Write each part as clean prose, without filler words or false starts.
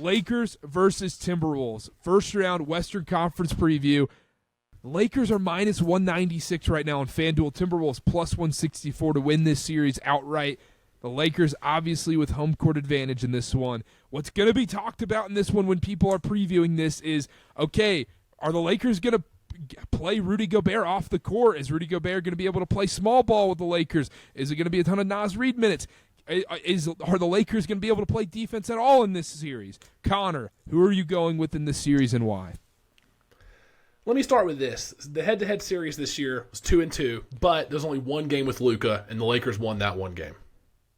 Lakers versus Timberwolves. First round Western Conference preview. Lakers are minus 196 right now on FanDuel. Timberwolves plus 164 to win this series outright. The Lakers obviously with home court advantage in this one. What's going to be talked about in this one when people are previewing this is, okay, are the Lakers going to play Rudy Gobert off the court? Is Rudy Gobert going to be able to play small ball with the Lakers? Is it going to be a ton of Naz Reid minutes? Are the Lakers going to be able to play defense at all in this series? Connor, who are you going with in this series and why? Let me start with this. The head-to-head series this year was 2-2, but there's only one game with Luka, and the Lakers won that one game.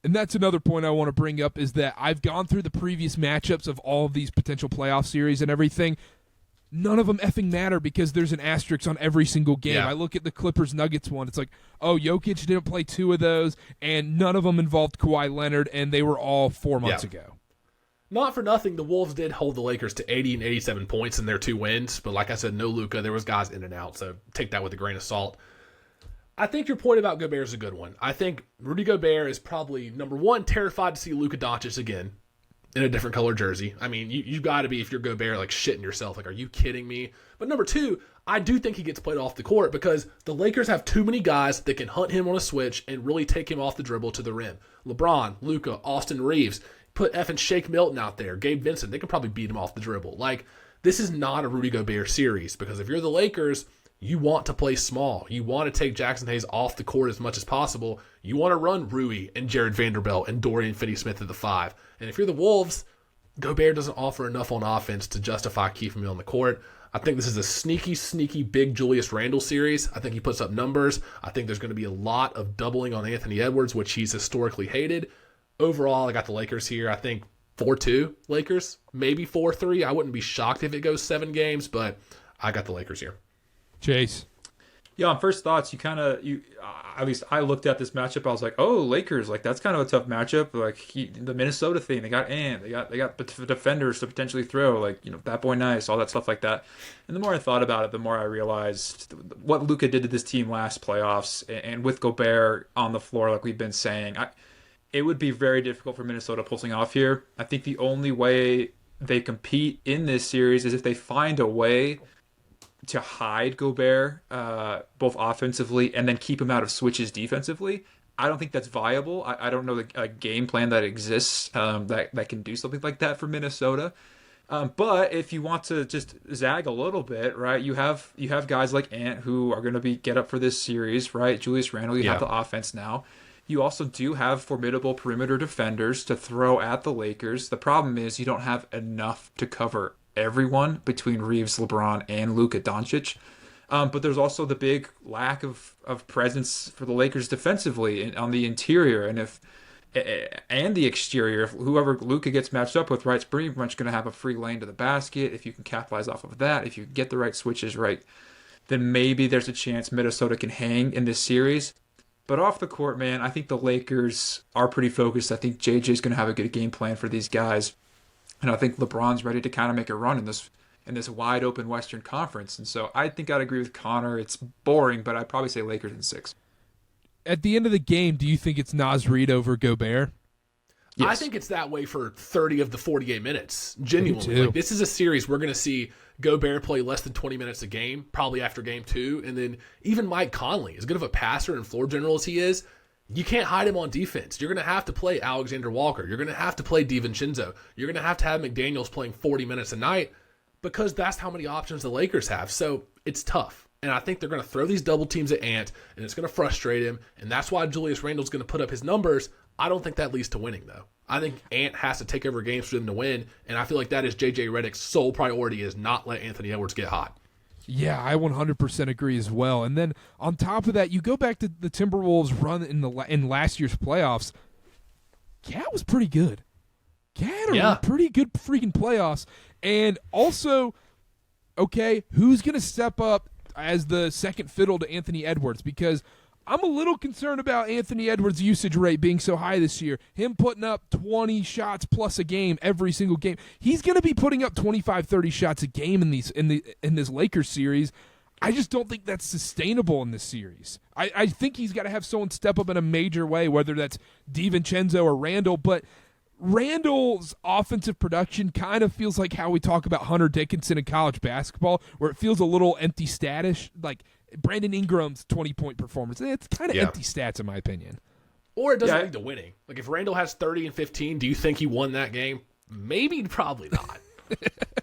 And that's another point I want to bring up is that I've gone through the previous matchups of all of these potential playoff series and everything. None of them effing matter because there's an asterisk on every single game. Yeah. I look at the Clippers-Nuggets one. It's like, oh, Jokic didn't play 2 of those, and none of them involved Kawhi Leonard, and they were all 4 months ago. Not for nothing, the Wolves did hold the Lakers to 80 and 87 points in their 2 wins, but like I said, no Luka. There was guys in and out, so take that with a grain of salt. I think your point about Gobert is a good one. I think Rudy Gobert is probably, number one, terrified to see Luka Doncic again in a different color jersey. I mean, you got to be, if you're Gobert, like shitting yourself. Like, are you kidding me? But number two, I do think he gets played off the court because the Lakers have too many guys that can hunt him on a switch and really take him off the dribble to the rim. LeBron, Luka, Austin Reeves. Put effing Shake Milton out there, Gabe Vincent. They can probably beat him off the dribble. Like, this is not a Rudy Gobert series because if you're the Lakers, you want to play small. You want to take Jackson Hayes off the court as much as possible. You want to run Rui and Jared Vanderbilt and Dorian Finney-Smith at the 5. And if you're the Wolves, Gobert doesn't offer enough on offense to justify keeping him on the court. I think this is a sneaky, big Julius Randle series. I think he puts up numbers. I think there's going to be a lot of doubling on Anthony Edwards, which he's historically hated. Overall, I got the Lakers here. I think 4-2 Lakers, maybe 4-3. I wouldn't be shocked if it goes 7 games, but I got the Lakers here. Chase. Yeah, on first thoughts, at least I looked at this matchup. I was like, oh, Lakers, like that's kind of a tough matchup. Like the Minnesota thing, they got Ant, they got defenders to potentially throw, like that boy nice, all that stuff like that. And the more I thought about it, the more I realized what Luka did to this team last playoffs, and with Gobert on the floor, like we've been saying, it would be very difficult for Minnesota pulling off here. I think the only way they compete in this series is if they find a way to hide Gobert, both offensively and then keep him out of switches defensively. I don't think that's viable. I don't know a game plan that exists that can do something like that for Minnesota. But if you want to just zag a little bit, right, you have guys like Ant who are going to get up for this series, right? Julius Randle, you have the offense now. You also do have formidable perimeter defenders to throw at the Lakers. The problem is you don't have enough to cover everyone between Reeves, LeBron, and Luka Doncic. But there's also the big lack of presence for the Lakers defensively on the interior and the exterior. If whoever Luka gets matched up with, right, it's pretty much going to have a free lane to the basket. If you can capitalize off of that, if you get the right switches right, then maybe there's a chance Minnesota can hang in this series. But off the court, man, I think the Lakers are pretty focused. I think JJ's going to have a good game plan for these guys. And I think LeBron's ready to kind of make a run in this wide open Western Conference. And so I think I'd agree with Connor. It's boring, but I'd probably say Lakers in 6. At the end of the game, do you think it's Naz Reid over Gobert? Yes. I think it's that way for 30 of the 48 minutes. Genuinely. Like, this is a series we're going to see Gobert play less than 20 minutes a game, probably after game 2. And then even Mike Conley, as good of a passer and floor general as he is, you can't hide him on defense. You're going to have to play Alexander Walker. You're going to have to play DiVincenzo. You're going to have McDaniels playing 40 minutes a night because that's how many options the Lakers have. So it's tough. And I think they're going to throw these double teams at Ant, and it's going to frustrate him. And that's why Julius Randle's going to put up his numbers. I don't think that leads to winning, though. I think Ant has to take over games for them to win, and I feel like that is J.J. Redick's sole priority is not let Anthony Edwards get hot. Yeah, I 100% agree as well. And then on top of that, you go back to the Timberwolves' run in last year's playoffs. Cat was pretty good. Cat had a pretty good freaking playoffs. And also, okay, who's going to step up as the second fiddle to Anthony Edwards? Because I'm a little concerned about Anthony Edwards' usage rate being so high this year. Him putting up 20 shots plus a game every single game. He's going to be putting up 25, 30 shots a game in this Lakers series. I just don't think that's sustainable in this series. I think he's got to have someone step up in a major way, whether that's DiVincenzo or Randle. But Randall's offensive production kind of feels like how we talk about Hunter Dickinson in college basketball, where it feels a little empty statish, like Brandon Ingram's 20-point performance. It's kind of empty stats, in my opinion. Or it doesn't lead to winning. Like, if Randall has 30 and 15, do you think he won that game? Maybe, probably not.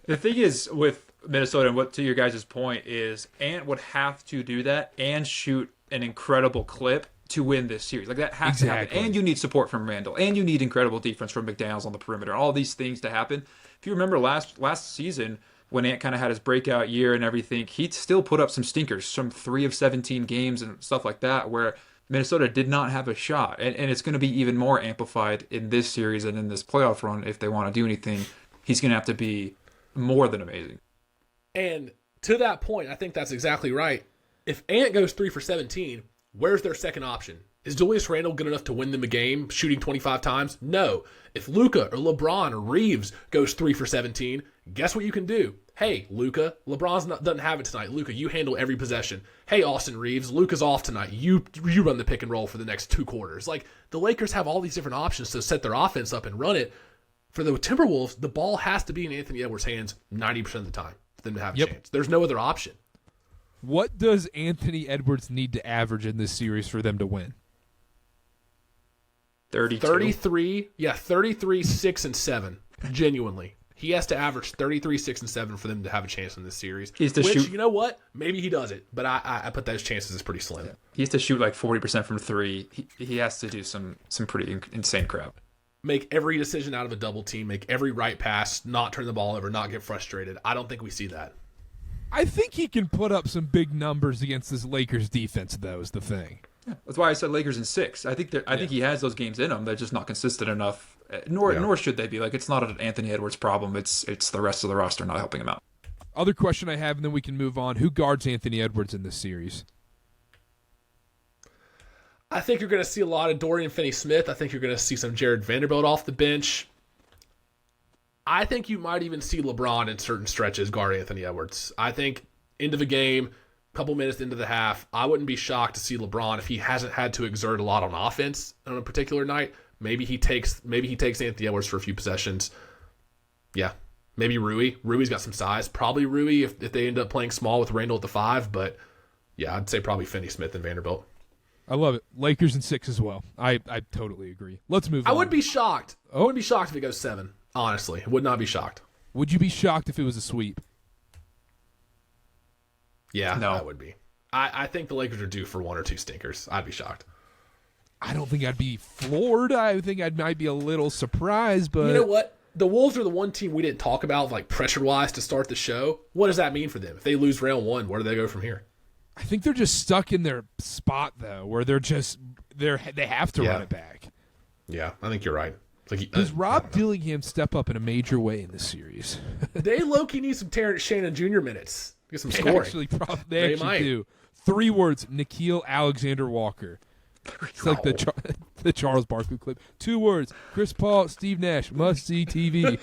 The thing is with Minnesota, and what to your guys' point is, Ant would have to do that and shoot an incredible clip to win this series. Like, that has to happen. And you need support from Randall, and you need incredible defense from McDaniels on the perimeter. All these things to happen. If you remember last season, when Ant kind of had his breakout year and everything, he still put up some stinkers, some 3 of 17 games and stuff like that, where Minnesota did not have a shot. And it's going to be even more amplified in this series and in this playoff run if they want to do anything. He's going to have to be more than amazing. And to that point, I think that's exactly right. If Ant goes 3 for 17, where's their second option? Is Julius Randle good enough to win them a game shooting 25 times? No. If Luka or LeBron or Reeves goes 3 for 17, guess what you can do? Hey, Luka, doesn't have it tonight. Luka, you handle every possession. Hey, Austin Reeves, Luka's off tonight. You run the pick and roll for the next 2 quarters. Like, the Lakers have all these different options to set their offense up and run it. For the Timberwolves, the ball has to be in Anthony Edwards' hands 90% of the time for them to have a chance. There's no other option. What does Anthony Edwards need to average in this series for them to win? 33, 6 and 7. Genuinely. He has to average 33, 6 and 7 for them to have a chance in this series. Shoot. You know what? Maybe he does it, but I put those chances as pretty slim. Yeah. He has to shoot like 40% from 3. He has to do some pretty insane crap. Make every decision out of a double team, make every right pass, not turn the ball over, not get frustrated. I don't think we see that. I think he can put up some big numbers against this Lakers defense, though, is the thing. Yeah, that's why I said Lakers in 6. I think he has those games in him. They're just not consistent enough. Nor should they be. Like, it's not an Anthony Edwards problem. It's the rest of the roster not helping him out. Other question I have, and then we can move on. Who guards Anthony Edwards in this series? I think you're going to see a lot of Dorian Finney-Smith. I think you're going to see some Jared Vanderbilt off the bench. I think you might even see LeBron in certain stretches guard Anthony Edwards. I think end of a game, couple minutes into the half, I wouldn't be shocked to see LeBron if he hasn't had to exert a lot on offense on a particular night. Maybe he takes Anthony Edwards for a few possessions. Yeah, maybe Rui. Rui's got some size. Probably Rui if they end up playing small with Randall at the 5. But yeah, I'd say probably Finney-Smith and Vanderbilt. I love it. Lakers in 6 as well. I totally agree. Let's move on. I wouldn't be shocked. I wouldn't be shocked if it goes 7. Honestly, would not be shocked. Would you be shocked if it was a sweep? Yeah, no. I would be. I think the Lakers are due for 1 or 2 stinkers. I'd be shocked. I don't think I'd be floored. I think I might be a little surprised, but... You know what? The Wolves are the one team we didn't talk about, like, pressure-wise to start the show. What does that mean for them? If they lose round 1, where do they go from here? I think they're just stuck in their spot, though, where they have to run it back. Yeah, I think you're right. Does Rob Dillingham step up in a major way in this series? They low-key need some Terrence Shannon Jr. minutes. Get some scoring. They actually do. 3 words, Nickeil Alexander-Walker. It's like the Charles Barkley clip. 2 words, Chris Paul, Steve Nash, must-see TV.